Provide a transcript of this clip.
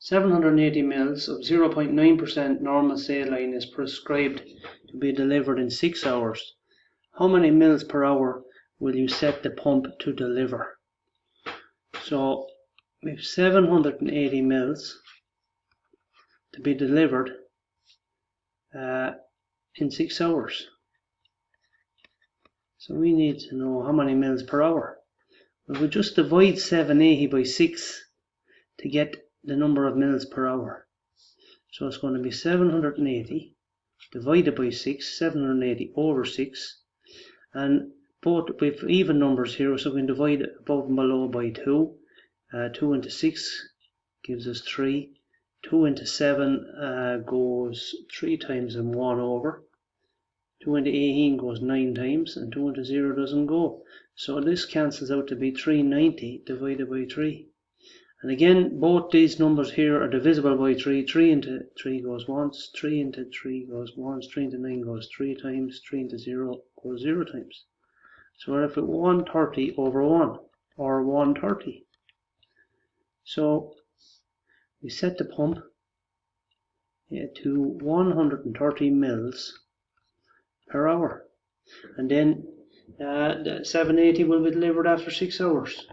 780 mils of 0.9% normal saline is prescribed to be delivered in 6 hours. How many mils per hour will you set the pump to deliver? So we have 780 mils to be delivered in 6 hours. So we need to know how many mils per hour. Well, we just divide 780 by 6 to get the number of mils per hour. So it's going to be 780 divided by 6, 780 over 6. And both with even numbers here, so we can divide above and below by 2. 2 into 6 gives us 3. 2 into 7 goes 3 times and 1 over. 2 into 18 goes 9 times, and 2 into 0 doesn't go. So this cancels out to be 390 divided by 3. And again, both these numbers here are divisible by 3. 3 into 3 goes once, 3 into 3 goes once, 3 into 9 goes 3 times, 3 into 0 goes 0 times. So we're left with 130 over 1, or 130. So we set the pump to 130 mils per hour. And then the 780 will be delivered after 6 hours.